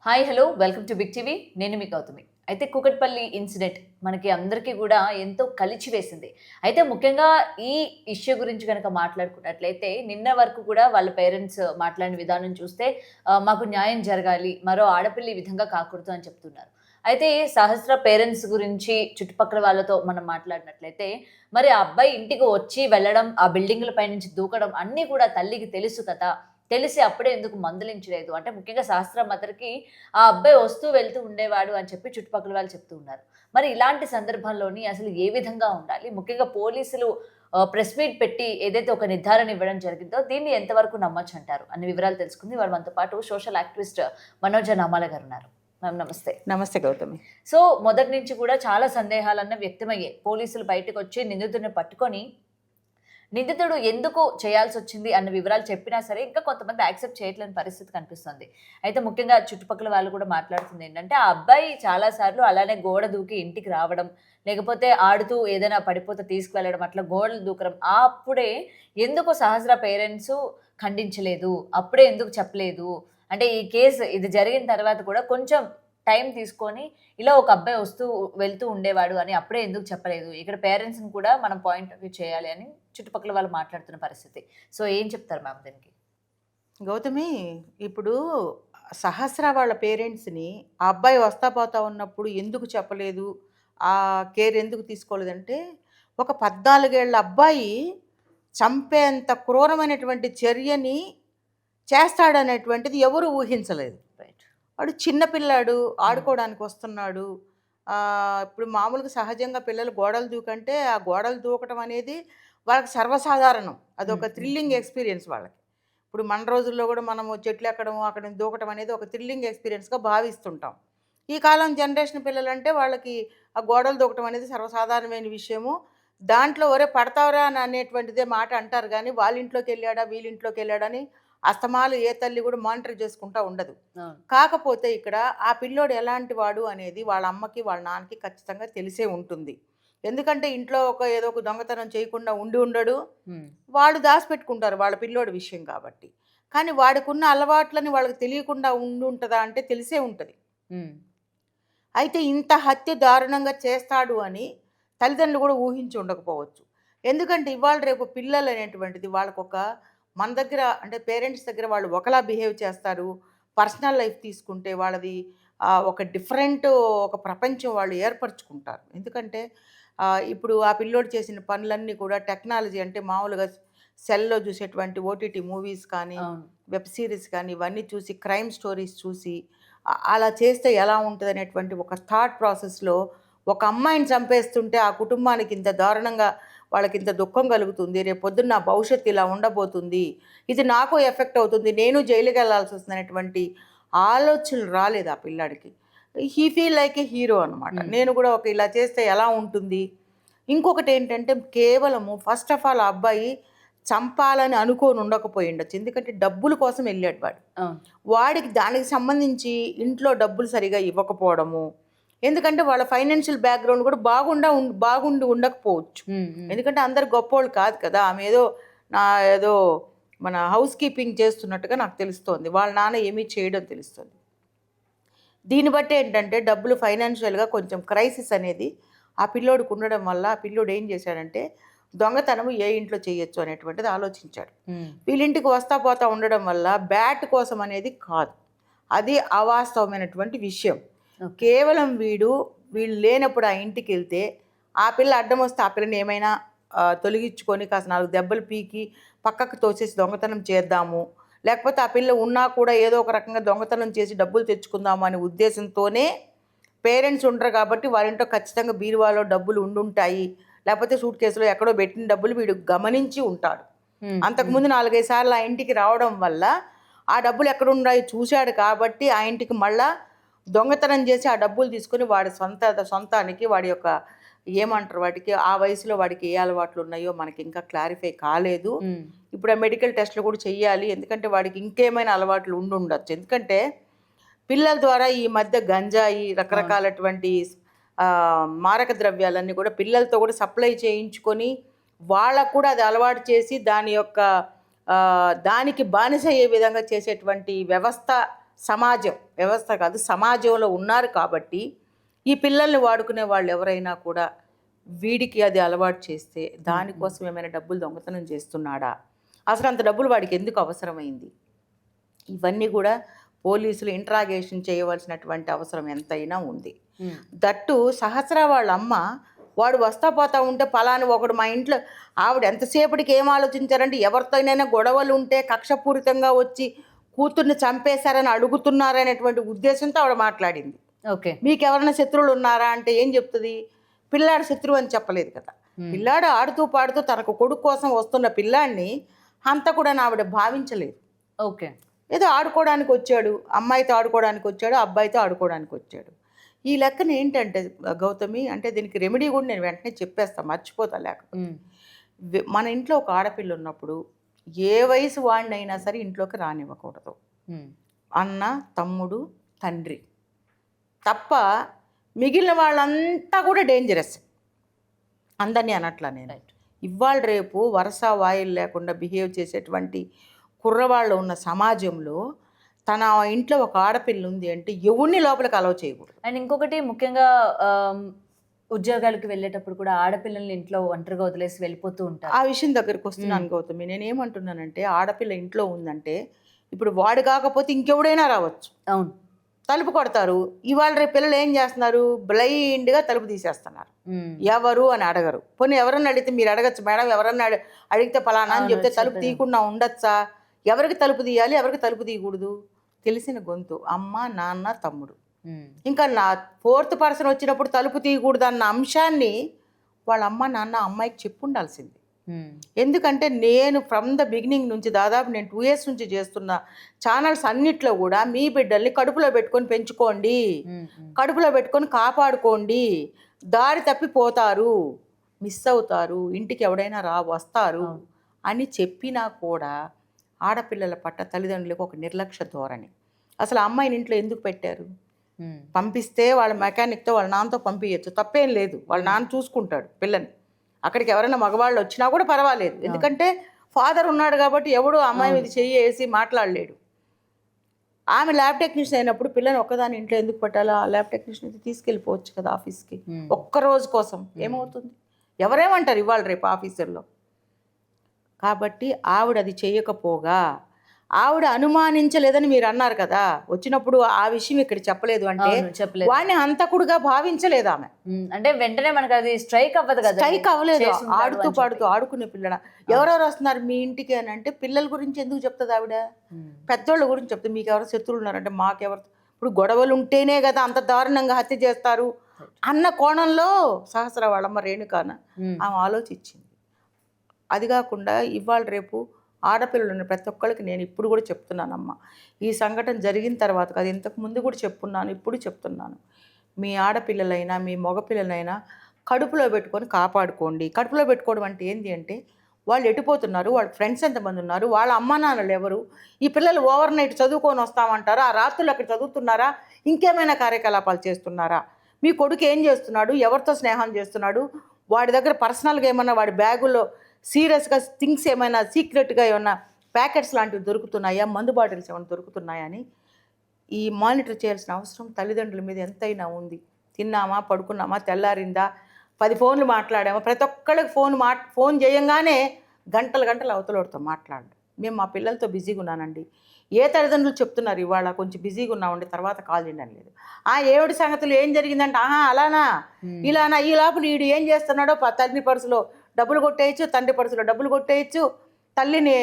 Hi hello welcome to big TV. నేను మీ గౌతమి. అయితే కూకట్పల్లి ఇన్సిడెంట్ మనకి అందరికీ కూడా ఎంతో కలిచివేసింది. అయితే ముఖ్యంగా ఈ ఇష్యూ గురించి గనక మాట్లాడుకున్నట్లయితే నిన్న వరకు కూడా వాళ్ళ పేరెంట్స్ మాట్లాడిన విధానం చూస్తే మాకు న్యాయం జరగాలి, మరో ఆడపిల్ల ఈ విధంగా కాకూడదు అని చెప్తున్నారు. అయితే సహస్ర పేరెంట్స్ గురించి చుట్టుపక్కల వాళ్ళతో మనం మాట్లాడినట్లయితే మరి ఆ అబ్బాయి ఇంటికి వచ్చి వెళ్ళడం, ఆ బిల్డింగుల పైనుంచి దూకడం అన్నీ కూడా తల్లికి తెలుసు కదా! తెలిసి అప్పుడే ఎందుకు మందలించలేదు? అంటే ముఖ్యంగా సహస్ర మదర్‌కి ఆ అబ్బాయి వస్తూ వెళ్తూ ఉండేవాడు అని చెప్పి చుట్టుపక్కల వాళ్ళు చెప్తూ ఉన్నారు. మరి ఇలాంటి సందర్భంలోని అసలు ఏ విధంగా ఉండాలి? ముఖ్యంగా పోలీసులు ప్రెస్ మీట్ పెట్టి ఏదైతే ఒక నిర్ధారణ ఇవ్వడం జరిగిందో దీన్ని ఎంతవరకు నమ్మొచ్చంటారు? అన్ని వివరాలు తెలుసుకుంది. ఇవాళ మనతో పాటు సోషల్ యాక్టివిస్ట్ మనోజ నామాల గారున్నారు. మ్యామ్ నమస్తే. నమస్తే గౌతమి. సో మొదటి నుంచి కూడా చాలా సందేహాలన్న వ్యక్తమయ్యాయి. పోలీసులు బయటకొచ్చి నిందితుడిని పట్టుకొని నిందితుడు ఎందుకు చేయాల్సొచ్చింది అన్న వివరాలు చెప్పినా సరే, ఇంకా కొంతమంది యాక్సెప్ట్ చేయట్లేని పరిస్థితి కనిపిస్తుంది. అయితే ముఖ్యంగా చుట్టుపక్కల వాళ్ళు కూడా మాట్లాడుతుంది ఏంటంటే, ఆ అబ్బాయి చాలా సార్లు అలానే గోడ దూకి ఇంటికి రావడం, లేకపోతే ఆడుతూ ఏదైనా పడిపోతే తీసుకువెళ్ళడం, అట్లా గోడలు దూకడం. అప్పుడే ఎందుకు సహస్ర పేరెంట్సు ఖండించలేదు? అప్పుడే ఎందుకు చెప్పలేదు? అంటే ఈ కేసు ఇది జరిగిన తర్వాత కూడా కొంచెం టైం తీసుకొని ఇలా ఒక అబ్బాయి వస్తూ వెళ్తూ ఉండేవాడు అని అప్పుడే ఎందుకు చెప్పలేదు? ఇక్కడ పేరెంట్స్‌ని కూడా మనం పాయింట్ ఆఫ్ వ్యూ చేయాలి అని చుట్టుపక్కల వాళ్ళు మాట్లాడుతున్న పరిస్థితి. సో ఏం చెప్తారు మ్యామ్ దీనికి? గౌతమి, ఇప్పుడు సహస్ర వాళ్ళ పేరెంట్స్‌ని ఆ అబ్బాయి వస్తా పోతా ఉన్నప్పుడు ఎందుకు చెప్పలేదు? ఆ కేర్ ఎందుకు తీసుకోలేదంటే, ఒక 14 ఏళ్ల అబ్బాయి చంపేంత క్రూరమైనటువంటి చర్యని చేస్తాడనేటువంటిది ఎవరు ఊహించలేదు. రైట్. వాడు చిన్న పిల్లాడు, హ్మ్. ఆడుకోవడానికి వస్తున్నాడు. ఇప్పుడు మామూలుగా సహజంగా పిల్లలు గోడలు దూకంటే, ఆ గోడలు దూకటం అనేది వాళ్ళకి సర్వసాధారణం. హ్మ్. అదొక హ్మ్. థ్రిల్లింగ్ హ్మ్. ఎక్స్‌పీరియన్స్ వాళ్ళకి. ఇప్పుడు మన రోజుల్లో గూడా మనము చెట్లెక్కడము, అక్కడ నుంచి దూకటం అనేది ఒక థ్రిల్లింగ్ ఎక్స్‌పీరియన్స్‌గా భావిస్తుంటాం. ఈ కాలం జనరేషన్ పిల్లలంటే వాళ్ళకి ఆ గోడలు దూకటం అనేది సర్వసాధారణమైన విషయము. దాంట్లో "ఒరేయ్ పడతావురా" అని అనేటువంటిదే మాట అంటారు గానీ, వాళ్ళింట్లోకెళ్ళాడా, వీళ్ళింట్లోకెళ్ళాడని అస్తమాలు ఏ తల్లి గూడా మానిటర్ చేసుకుంటా ఉండదు. అవును. కాకపోతే ఇక్కడ ఆ పిల్లోడు ఎలాంటి వాడు అనేది వాళ్ళ అమ్మకి, వాళ్ళ నాన్నకి ఖచ్చితంగా తెలిసే ఉంటుంది. ఎందుకంటే ఇంట్లో ఏదో ఒక దొంగతనం చేయకుండా ఉండడు. హ్మ్. వాళ్ళు దాసిపెట్టుకుంటారు వాళ్ళ పిల్లోడి విషయం కాబట్టి. కానీ వాడికున్న అలవాట్లని వాళ్ళకి తెలియకుండా ఉండుంటదా అంటే తెలిసే ఉంటది. హ్మ్. అయితే ఇంత హత్య దారుణంగా చేస్తాడు అని తల్లిదండ్రులు కూడా ఊహించి ఉండకపోవచ్చు. ఎందుకంటే ఇవాళ రేపు పిల్లలనేటువంటిది వాళ్ళకొక మన దగ్గర అంటే పేరెంట్స్ దగ్గర వాళ్ళు ఒకలా బిహేవ్ చేస్తారు. పర్సనల్ లైఫ్ తీసుకుంటే వాళ్ళది ఒక డిఫరెంట్ ఒక ప్రపంచం వాళ్ళు ఏర్పరుచుకుంటారు. ఎందుకంటే ఇప్పుడు ఆ పిల్లోడు చేసిన పనులన్నీ కూడా టెక్నాలజీ అంటే మామూలుగా సెల్‌లో చూసేటువంటి ఓటీటీ మూవీస్ కానీ, అవును. వెబ్ సీరీస్ కానీ ఇవన్నీ చూసి క్రైమ్ స్టోరీస్ చూసి అలా చేస్తే ఎలా ఉంటదనేటువంటి ఒక థాట్ ప్రాసెస్‌లో ఒక అమ్మాయిని చంపేస్తుంటే ఆ కుటుంబానికి ఇంత దారుణంగా వాళ్ళకింత దుఃఖం కలుగుతుంది. రేపొద్దున నా భవిష్యత్తు ఇలా ఉండబోతుంది. ఇది నాకు ఎఫెక్ట్ అవుతుంది. నేను జైలుకెళ్ళాల్సొస్తుందనేటువంటి ఆలోచనలు రాలేదు ఆ పిల్లాడికి. He feel like a hero అనమాట. హ్మ్. నేను కూడా ఒక ఇలా చేస్తే ఎలా ఉంటుంది? ఇంకొకటేంటంటే కేవలము ఫస్ట్ ఆఫ్ ఆల్ ఆ అబ్బాయి చంపాలని అనుకోని ఉండకపోయుండొచ్చు. ఎందుకంటే డబ్బుల కోసం ఎళ్ళాడు వాడు. అవును. వాడికి దానికి సంబంధించి ఇంట్లో డబ్బులు సరిగ్గా ఇవ్వకపోవడము. ఎందుకంటే వాళ్ళ ఫైనాన్షియల్ బ్యాక్‌గ్రౌండ్ కూడా బాగుండి ఉండకపోవచ్చు. హ్మ్. హ్మ్. ఎందుకంటే అందరూ గొప్పోళ్ళు కాదు కదా! ఆమె ఏదో మన హౌస్ కీపింగ్ చేస్తున్నట్టుగా నాకు తెలుస్తోంది. వాళ్ళ నాన్న ఏమీ చేయడని తెలుస్తుంది. దీన్ని బట్టి ఏంటంటే డబ్బులు ఫైనాన్షియల్‌గా కొంచెం క్రైసిస్ అనేది ఆ పిల్లోడికి ఉండడం వల్ల ఆ పిల్లోడు ఏం చేశాడంటే దొంగతనం ఏ ఇంట్లో చేయొచ్చు అనేటువంటిది ఆలోచించాడు. హ్మ్. వీళ్ళింటికి వస్తా పోతా ఉండడం వల్ల బ్యాట్ కోసం అనేది కాదు. అది అవాస్తవమైనటువంటి విషయం. ఓకే. కేవలం వీళ్ళు లేనప్పుడు ఆ ఇంటికెళ్తే ఆ పిల్ల అడ్డమొస్తే ఆ పిల్లని ఏమైనా తొలగించుకొని కాస్త 4 దెబ్బలు పీకి పక్కకు తోసేసి దొంగతనం చేద్దాము. లేకపోతే ఆ పిల్ల ఉన్నా కూడా ఏదో ఒక రకంగా దొంగతనం చేసి డబ్బులు తెచ్చుకుందాము అనే ఉద్దేశంతోనే పేరెంట్స్ ఉండరు కాబట్టి వారింట్లో ఖచ్చితంగా బీరువాలో డబ్బులు ఉండుంటాయి. లేకపోతే సూట్ కేస్‌లో ఎక్కడో పెట్టిన డబ్బులు వీడు గమనించి ఉంటాడు. హ్మ్. హ్మ్. అంతకుముందు 4, 5 సార్లు ఆ ఇంటికి రావడం వల్ల ఆ డబ్బులు ఎక్కడున్నాయో చూశాడు కాబట్టి ఆ ఇంటికి మళ్ళా దొంగతనం చేసి ఆ డబ్బులు తీసుకొని వాడి సొంతానికి వాడి యొక్క ఏమంటారు వాటికి ఆ వయసులో వాడికి ఏ అలవాట్లు ఉన్నాయో మనకి ఇంకా క్లారిఫై కాలేదు. హ్మ్. ఇప్పుడు ఆ మెడికల్ టెస్ట్‌లు కూడా చెయ్యాలి. ఎందుకంటే వాడికి ఇంకేమైనా అలవాట్లు ఉండుండొచ్చు. ఎందుకంటే పిల్లల ద్వారా ఈ మధ్య గంజాయి అవును. రకరకాలటువంటి మారక ద్రవ్యాలన్నీ కూడా పిల్లలతో కూడా సప్లై చేయించుకొని వాళ్ళకు కూడా అది అలవాటు చేసి దాని యొక్క దానికి బానిస అయ్యే విధంగా చేసేటువంటి వ్యవస్థ సమాజం వ్యవస్థ కాదు సమాజంలో ఉన్నారు కాబట్టి ఈ పిల్లల్ని వాడుకునే వాళ్ళు ఎవరైనా కూడా వీడికి అది అలవాటు చేస్తే దానికోసం ఏమైనా డబ్బులు దొంగతనం చేస్తున్నాడా, అసలు అంత డబ్బులు వాడికి ఎందుకు అవసరమైంది, ఇవన్నీ కూడా పోలీసులు ఇంట్రాగేషన్ చేయవలసినటువంటి అవసరం ఎంతైనా ఉంది. దట్టు సహస్ర వాళ్ళ అమ్మ వాడు వస్తా పోతా ఉంటే పలాని ఒకడు మా ఇంట్లో ఆవిడ ఎంతసేపటికి ఏం ఆలోచించారంటే ఎవరితోనైనా గొడవలు ఉంటే కక్షపూరితంగా వచ్చి కూతుర్ని చంపేశారని అడుగుతున్నారనేటువంటి ఉద్దేశంతో ఆవిడ మాట్లాడింది. ఓకే, మీకు ఎవరైనా శత్రువులు ఉన్నారా అంటే ఏం చెప్తుంది, పిల్లాడు శత్రువు అని చెప్పలేదు కదా. పిల్లాడు ఆడుతూ పాడుతూ తనకు కొడుకు కోసం వస్తున్న పిల్లాడిని హంతకుడని ఆవిడ భావించలేదు. ఓకే, ఏదో ఆడుకోవడానికి వచ్చాడు, అమ్మాయితో ఆడుకోవడానికి వచ్చాడు, అబ్బాయితో ఆడుకోవడానికి వచ్చాడు. ఈ లెక్కన ఏంటంటే గౌతమి, అంటే దీనికి రెమెడీ కూడా నేను వెంటనే చెప్పేస్తాను, మర్చిపోతా. లేకపోతే మన ఇంట్లో ఒక ఆడపిల్ల ఉన్నప్పుడు ఏ వయసు వాడినైనా సరే ఇంట్లోకి రానివ్వకూడదు. అన్న, తమ్ముడు, తండ్రి తప్ప మిగిలిన వాళ్ళంతా కూడా డేంజరస్. అందరినీ అనట్లా నేను. ఇవాళ రేపు వరుస వాయిల్ లేకుండా బిహేవ్ చేసేటువంటి కుర్రవాళ్ళు ఉన్న సమాజంలో తన ఇంట్లో ఒక ఆడపిల్ల ఉంది అంటే ఎవరిని లోపలికి అలౌ చేయకూడదు. అండ్ ఇంకొకటి ముఖ్యంగా ఉద్యోగాలకు వెళ్ళేటప్పుడు కూడా ఆడపిల్లల్ని ఇంట్లో ఒంటరిగా వదిలేసి వెళ్ళిపోతూ ఉంటారు. ఆ విషయం దగ్గరికి వస్తున్నాను గౌతమి. నేనేమంటున్నానంటే ఆడపిల్ల ఇంట్లో ఉందంటే ఇప్పుడు వాడు కాకపోతే ఇంకెవడైనా రావచ్చు. అవును, తలుపు కొడతారు. ఇవాళ రేపు పిల్లలు ఏం చేస్తున్నారు, బ్లైండ్గా తలుపు తీసేస్తున్నారు. ఎవరు అని అడగరు. పోనీ ఎవరన్నా అడిగితే మీరు అడగచ్చు మేడం, ఎవరన్నా అడిగితే పలానా అని చెప్తే తలుపు తీయకుండా ఉండొచ్చా? ఎవరికి తలుపు తీయాలి, ఎవరికి తలుపు తీయకూడదు తెలిసిన గొంతు అమ్మ, నాన్న, తమ్ముడు. ఇంకా నా ఫోర్త్ పర్సన్ వచ్చినప్పుడు తలుపు తీయకూడదు అన్న అంశాన్ని వాళ్ళ అమ్మ నాన్న అమ్మాయికి చెప్పు ఉండాల్సింది. ఎందుకంటే నేను ఫ్రమ్ ద బిగినింగ్ నుంచి దాదాపు నేను 2 years నుంచి చేస్తున్న ఛానల్స్ అన్నిట్లో కూడా మీ బిడ్డల్ని కడుపులో పెట్టుకొని పెంచుకోండి, కడుపులో పెట్టుకొని కాపాడుకోండి, దారి తప్పిపోతారు, మిస్ అవుతారు, ఇంటికి ఎవడైనా వస్తారు అని చెప్పినా కూడా ఆడపిల్లల పట్ల తల్లిదండ్రులకు ఒక నిర్లక్ష్య ధోరణి. అసలు అమ్మాయిని ఇంట్లో ఎందుకు పెట్టారు? పంపిస్తే వాళ్ళ మెకానిక్తో వాళ్ళ నాన్నతో పంపించచ్చు, తప్పేం లేదు, వాళ్ళ నాన్న చూసుకుంటాడు పిల్లని. అక్కడికి ఎవరైనా మగవాళ్ళు వచ్చినా కూడా పర్వాలేదు, ఎందుకంటే ఫాదర్ ఉన్నాడు కాబట్టి ఎవడు అమ్మాయి మీద చెయ్యి వేసి మాట్లాడలేడు. ఆమె ల్యాబ్ టెక్నీషియన్ అయినప్పుడు పిల్లని ఒక్కదాని ఇంట్లో ఎందుకు పెట్టాలో, ఆ ల్యాబ్ టెక్నీషియన్ తీసుకెళ్ళిపోవచ్చు కదా ఆఫీస్కి ఒక్కరోజు కోసం. ఏమవుతుంది, ఎవరేమంటారు ఇవాళ రేపు ఆఫీసర్లో. కాబట్టి ఆవిడ అది చేయకపోగా ఆవిడ అనుమానించలేదని మీరు అన్నారు కదా, వచ్చినప్పుడు ఆ విషయం ఇక్కడ చెప్పలేదు అంటే వాడిని హంతకుడుగా భావించలేదు ఆమె. అంటే వెంటనే మనకు అది స్ట్రైక్ అవ్వదు కదా, స్ట్రైక్ అవ్వలేదు. ఆడుతూ పాడుతూ ఆడుకునే పిల్లల ఎవరెవరు వస్తున్నారు మీ ఇంటికి అని అంటే పిల్లల గురించి ఎందుకు చెప్తుంది ఆవిడ, పెద్దోళ్ళ గురించి చెప్తుంది. మీకు ఎవరు శత్రువులు ఉన్నారంటే మాకెవరు, ఇప్పుడు గొడవలు ఉంటేనే కదా అంత దారుణంగా హత్య చేస్తారు అన్న కోణంలో సహస్ర వాళ్ళమ్మ రేణుకాన ఆమె ఆలోచించింది. అది కాకుండా ఇవాళ రేపు ఆడపిల్లలు ఉన్న ప్రతి ఒక్కరికి నేను ఇప్పుడు కూడా చెప్తున్నానమ్మా, ఈ సంఘటన జరిగిన తర్వాత కాదు, ఇంతకు ముందు కూడా చెప్పున్నాను, ఇప్పుడు చెప్తున్నాను, మీ ఆడపిల్లలైనా మీ మగపిల్లలైనా కడుపులో పెట్టుకొని కాపాడుకోండి. కడుపులో పెట్టుకోవడం అంటే ఏంటి అంటే వాళ్ళు ఎటుపోతున్నారు, వాళ్ళ ఫ్రెండ్స్ ఎంతమంది ఉన్నారు, వాళ్ళ అమ్మా నాన్నలు ఎవరు, ఈ పిల్లలు ఓవర్ నైట్ చదువుకొని వస్తామంటారా, ఆ రాత్రులు అక్కడ చదువుతున్నారా, ఇంకేమైనా కార్యకలాపాలు చేస్తున్నారా, మీ కొడుకు ఏం చేస్తున్నాడు, ఎవరితో స్నేహం చేస్తున్నాడు, వాడి దగ్గర పర్సనల్గా ఏమన్నా వాడి బ్యాగుల్లో సీరియస్గా థింగ్స్ ఏమైనా సీక్రెట్గా ఏమైనా ప్యాకెట్స్ లాంటివి దొరుకుతున్నాయా, మందు బాటిల్స్ ఏమైనా దొరుకుతున్నాయా అని ఈ మానిటర్ చేయాల్సిన అవసరం తల్లిదండ్రుల మీద ఎంతైనా ఉంది. తిన్నామా, పడుకున్నామా, తెల్లారిందా, 10 ఫోన్లు మాట్లాడామా, ప్రతి ఒక్కళ్ళకి ఫోన్ చేయంగానే గంటలు గంటలు అవతలతో మాట్లాడు. మేము మా పిల్లలతో బిజీగా ఉన్నానండి. ఏ తల్లిదండ్రులు చెప్తున్నారు ఇవాళ కొంచెం బిజీగా ఉన్నామండి తర్వాత కాల్ చేయడం లేదు. ఏడు సంగతులు ఏం జరిగిందంటే అలానా ఇలానా, ఈ లోపల వీడు ఏం చేస్తున్నాడో తండ్రి పర్సులో డబ్బులు కొట్టేయచ్చు, తండ్రి పర్సులో డబ్బులు కొట్టేయచ్చు, తల్లిని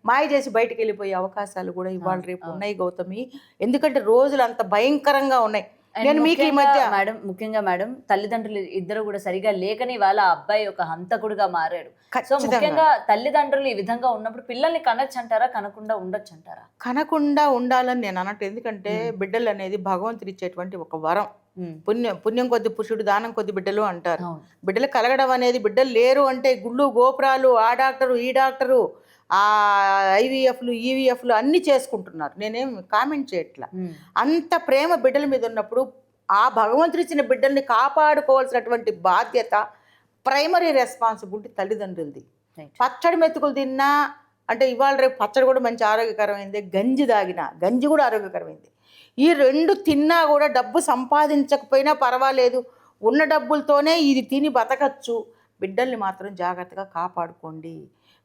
మాయ చేసి బయటికి వెళ్ళిపోయే అవకాశాలు కూడా ఇవాళ రేపు ఉన్నాయి గౌతమి. ఎందుకంటే రోజులు అంత భయంకరంగా ఉన్నాయి. నేను మీకు ఈ మధ్య ముఖ్యంగా మేడం తల్లిదండ్రులు ఇద్దరు కూడా సరిగా లేకని వాళ్ళ అబ్బాయి ఒక హంతకుడుగా మారాడు. సో ముఖ్యంగా తల్లిదండ్రులు ఈ విధంగా ఉన్నప్పుడు పిల్లల్ని కనొచ్చు అంటారా, కనకుండా ఉండొచ్చు అంటారా? కనకుండా ఉండాలని నేను అన్నట్టు. ఎందుకంటే బిడ్డలు అనేది భగవంతుడు ఇచ్చేటువంటి ఒక వరం. పుణ్యం కొద్ది పురుషుడు, దానం కొద్ది బిడ్డలు అంటారు. బిడ్డలు కలగడం అనేది, బిడ్డలు లేరు అంటే గుళ్ళు గోపురాలు, ఆ డాక్టరు ఈ డాక్టరు, ఆ ఐవీఎఫ్లు ఈవీఎఫ్లు అన్నీ చేసుకుంటున్నారు. నేనేం కామెంట్ చేయట్లా. అంత ప్రేమ బిడ్డల మీద ఉన్నప్పుడు ఆ భగవంతుడు ఇచ్చిన బిడ్డల్ని కాపాడుకోవాల్సినటువంటి బాధ్యత, ప్రైమరీ రెస్పాన్సిబిలిటీ తల్లిదండ్రులది. పచ్చడి మెతుకులు తిన్నా అంటే ఇవాళ రేపు పచ్చడి కూడా మంచి ఆరోగ్యకరమైంది, గంజి తాగినా గంజి కూడా ఆరోగ్యకరమైంది. ఈ 2 తిన్నా కూడా డబ్బు సంపాదించకపోయినా పర్వాలేదు, ఉన్న డబ్బులతోనే ఇది తిని బతకచ్చు. బిడ్డల్ని మాత్రం జాగ్రత్తగా కాపాడుకోండి.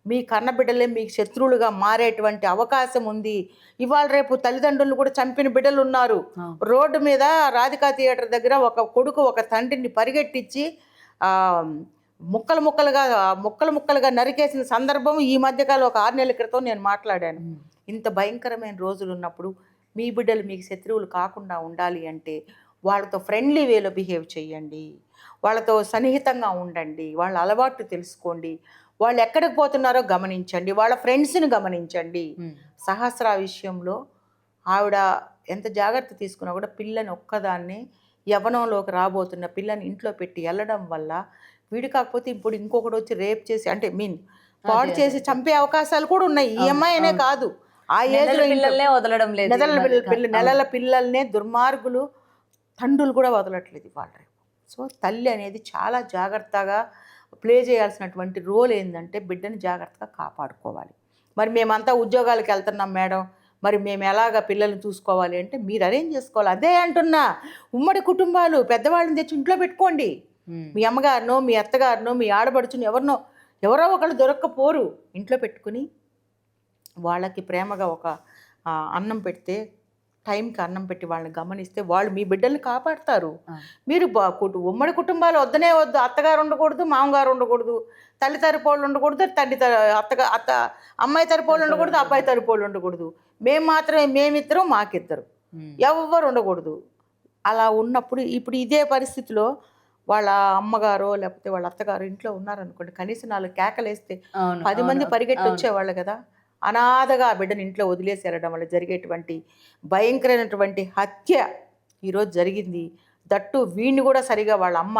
మీ కన్న బిడ్డలే మీకు శత్రువులుగా మారేటువంటి అవకాశం ఉంది. ఇవాళ రేపు తల్లిదండ్రులను కూడా చంపిన బిడ్డలు ఉన్నారు. రోడ్డు మీద రాధికా థియేటర్ దగ్గర ఒక కొడుకు ఒక తండ్రిని పరిగెట్టించి ముక్కలుగా నరికేసిన సందర్భం ఈ మధ్యకాలం ఒక 6 నెలల క్రితం నేను మాట్లాడాను. ఇంత భయంకరమైన రోజులు ఉన్నప్పుడు మీ బిడ్డలు మీకు శత్రువులు కాకుండా ఉండాలి అంటే వాళ్ళతో ఫ్రెండ్లీ వేలో బిహేవ్ చేయండి, వాళ్ళతో సన్నిహితంగా ఉండండి, వాళ్ళ అలవాట్లు తెలుసుకోండి, వాళ్ళు ఎక్కడికి పోతున్నారో గమనించండి, వాళ్ళ ఫ్రెండ్స్ని గమనించండి. సహస్ర విషయంలో ఆవిడ ఎంత జాగ్రత్త తీసుకున్నా కూడా పిల్లని ఒక్కదాన్ని యవ్వనంలోకి రాబోతున్న పిల్లని ఇంట్లో పెట్టి వెళ్ళడం వల్ల వీడు కాకపోతే ఇప్పుడు ఇంకొకటి వచ్చి రేప్ చేసి అంటే పాడు చేసి చంపే అవకాశాలు కూడా ఉన్నాయి. ఈ అమ్మాయినే కాదు, ఆ ఏజ్లో వదలడం లేదు, నెలల పిల్లల్నే దుర్మార్గులు తండ్రులు కూడా వదలట్లేదు ఇవాళ రేపు. సో తల్లి అనేది చాలా జాగ్రత్తగా ప్లే చేయాల్సినటువంటి రోల్ ఏంటంటే బిడ్డని జాగ్రత్తగా కాపాడుకోవాలి. మరి మేమంతా ఉద్యోగాలకు వెళ్తున్నాం మేడం, మరి మేము ఎలాగ పిల్లల్ని చూసుకోవాలి అంటే మీరు అరేంజ్ చేసుకోవాలి. అదే అంటున్నా, ఉమ్మడి కుటుంబాలు పెద్దవాళ్ళని తెచ్చి ఇంట్లో పెట్టుకోండి. మీ అమ్మగారినో మీ అత్తగారినో మీ ఆడబడుచుని ఎవరో ఒకళ్ళు దొరక్కపోరు, ఇంట్లో పెట్టుకుని వాళ్ళకి ప్రేమగా ఒక అన్నం పెడితే టైంకి అన్నం పెట్టి వాళ్ళని గమనిస్తే వాళ్ళు మీ బిడ్డల్ని కాపాడతారు. మీరు ఉమ్మడి కుటుంబాలు వద్దనే వద్దు, అత్తగారు ఉండకూడదు, మామగారు ఉండకూడదు, తల్లి తరపోళ్ళు ఉండకూడదు, అమ్మాయి తరపోళ్ళు ఉండకూడదు, అబ్బాయి తరపోళ్ళు ఉండకూడదు, మేమిద్దరం మాకిద్దరు, ఎవ్వరు ఉండకూడదు. అలా ఉన్నప్పుడు ఇప్పుడు ఇదే పరిస్థితిలో వాళ్ళ అమ్మగారో లేకపోతే వాళ్ళ అత్తగారు ఇంట్లో ఉన్నారనుకోండి, కనీసం 4 కేకలేస్తే 10 మంది పరిగెట్టి వచ్చేవాళ్ళు కదా. అనాథగా ఆ బిడ్డను ఇంట్లో వదిలేసి వెళ్ళడం వల్ల జరిగేటువంటి భయంకరమైనటువంటి హత్య ఈరోజు జరిగింది. దట్టు వీడిని కూడా సరిగా వాళ్ళ అమ్మ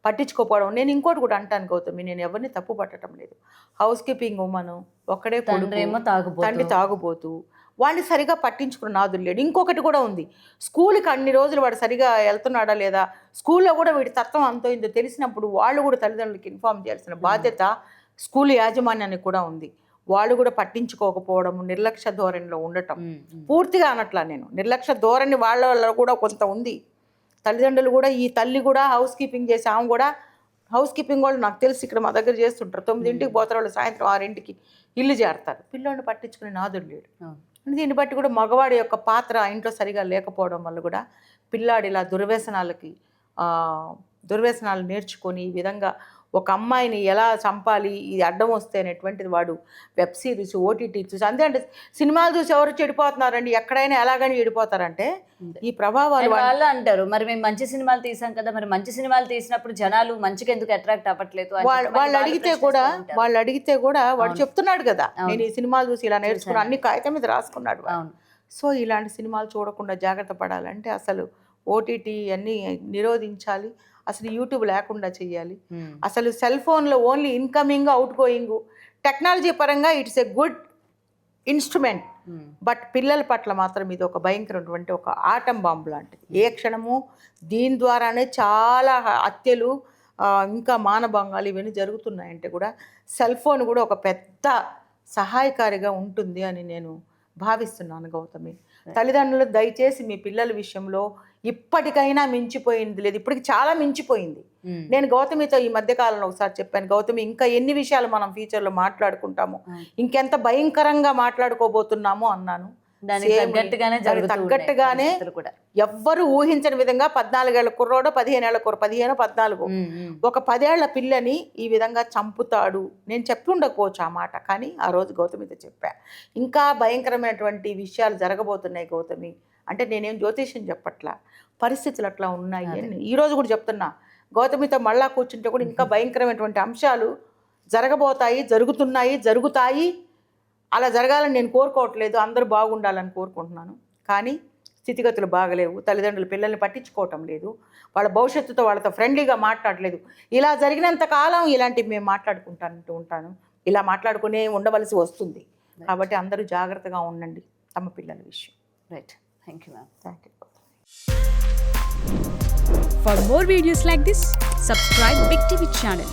పట్టించుకోపోవడం. నేను ఇంకోటి కూడా అంటాను గౌతమి, నేను ఎవరిని తప్పు పట్టడం లేదు. హౌస్ కీపింగ్ ఉమ్మను ఒక్కడే తండ్రి తాగుబోతూ వాడిని సరిగా పట్టించుకున్న నాదులు లేడు. ఇంకొకటి కూడా ఉంది, స్కూల్కి అన్ని రోజులు వాడు సరిగా వెళ్తున్నాడా లేదా, స్కూల్లో కూడా వీడి తత్వం అంతో ఇందో తెలిసినప్పుడు వాళ్ళు కూడా తల్లిదండ్రులకి ఇన్ఫార్మ్ చేయాల్సిన బాధ్యత స్కూల్ యాజమాన్యానికి కూడా ఉంది. వాళ్ళు కూడా పట్టించుకోకపోవడం, నిర్లక్ష్య ధోరణిలో ఉండటం. పూర్తిగా అనట్లా నేను, నిర్లక్ష్య ధోరణి వాళ్ళ కూడా కొంత ఉంది. తల్లిదండ్రులు కూడా, ఈ తల్లి కూడా హౌస్ కీపింగ్ చేసి ఆమె కూడా హౌస్ కీపింగ్ వాళ్ళు నాకు తెలిసి ఇక్కడ మా దగ్గర చేస్తుంటారు. 9ంటికి పోతారు వాళ్ళు, సాయంత్రం 6ంటికి ఇల్లు చేరతారు. పిల్లోడిని పట్టించుకునే నాదుడు లేడు. దీన్ని బట్టి కూడా మగవాడి యొక్క పాత్ర ఇంట్లో సరిగా లేకపోవడం వల్ల కూడా పిల్లాడు ఇలా దుర్వ్యసనాలు నేర్చుకొని ఈ విధంగా ఒక అమ్మాయిని ఎలా చంపాలి, ఇది అడ్డం వస్తే అనేటువంటిది వాడు వెబ్ సిరీస్, ఓటీటీ చూసి అంతే. అంటే సినిమాలు చూసి ఎవరు చెడిపోతున్నారండి, ఎక్కడైనా ఎలాగని చెడిపోతారంటే ఈ ప్రభావాలు. వాళ్ళు అంటారు మరి మేము మంచి సినిమాలు తీసాం కదా, మరి మంచి సినిమాలు తీసినప్పుడు జనాలు మంచిగా ఎందుకు అట్రాక్ట్ అవ్వట్లేదు. వాళ్ళు అడిగితే కూడా వాడు చెప్తున్నాడు కదా, నేను ఈ సినిమాలు చూసి ఇలా నేర్చుకుని అన్ని కాగితం మీద రాసుకున్నాడు. సో ఇలాంటి సినిమాలు చూడకుండా జాగ్రత్త పడాలంటే అసలు ఓటీటీ అన్నీ నిరోధించాలి, అసలు యూట్యూబ్ లేకుండా చేయాలి. అసలు సెల్ ఫోన్లో only incoming out going technology పరంగా it's a good instrument, but పిల్లల పట్ల మాత్రం ఇది ఒక భయంకరమైనటువంటి ఒక ఆటం బాంబు లాంటిది. ఏ క్షణము దీని ద్వారానే చాలా హత్యలు ఇంకా మానభంగాలు ఇవన్నీ జరుగుతున్నాయంటే కూడా సెల్ ఫోన్ కూడా ఒక పెద్ద సహాయకారిగా ఉంటుంది అని నేను భావిస్తున్నాను గౌతమి. తల్లిదండ్రులు దయచేసి మీ పిల్లల విషయంలో ఇప్పటికైనా మించిపోయింది లేదు, ఇప్పటికి చాలా మించిపోయింది. నేను గౌతమితో ఈ మధ్యకాలంలో ఒకసారి చెప్పాను, గౌతమి ఇంకా ఎన్ని విషయాలు మనం ఫ్యూచర్లో మాట్లాడుకుంటాము, ఇంకెంత భయంకరంగా మాట్లాడుకోబోతున్నామో అన్నాను. తగ్గట్టుగానే ఎవ్వరు ఊహించని విధంగా 14 ఏళ్ల కుర్రోడో 15 ఏళ్ల 14 ఒక 10 ఏళ్ల పిల్లని ఈ విధంగా చంపుతాడు. నేను చెప్పి ఉండకపోవచ్చు ఆ మాట, కానీ ఆ రోజు గౌతమితో చెప్పా. ఇంకా భయంకరమైనటువంటి విషయాలు జరగబోతున్నాయి గౌతమి. అంటే నేనేం జ్యోతిష్యం చెప్పట్లా, పరిస్థితులు అట్లా ఉన్నాయి అని ఈరోజు కూడా చెప్తున్నా. గౌతమితో మళ్ళా కూర్చుంటే కూడా ఇంకా భయంకరమైనటువంటి అంశాలు జరగబోతాయి, జరుగుతాయి. అలా జరగాలని నేను కోరుకోవట్లేదు, అందరూ బాగుండాలని కోరుకుంటున్నాను. కానీ స్థితిగతులు బాగలేవు, తల్లిదండ్రులు పిల్లల్ని పట్టించుకోవటం లేదు, వాళ్ళ భవిష్యత్తుతో వాళ్ళతో ఫ్రెండ్లీగా మాట్లాడలేదు. ఇలా జరిగినంత కాలం ఇలాంటివి మేము ఉంటాను, ఇలా మాట్లాడుకునే ఉండవలసి వస్తుంది. కాబట్టి అందరూ జాగ్రత్తగా ఉండండి తమ పిల్లల విషయం. Right, thank you ma'am. Thank you. For more videos like this, subscribe Big TV channel.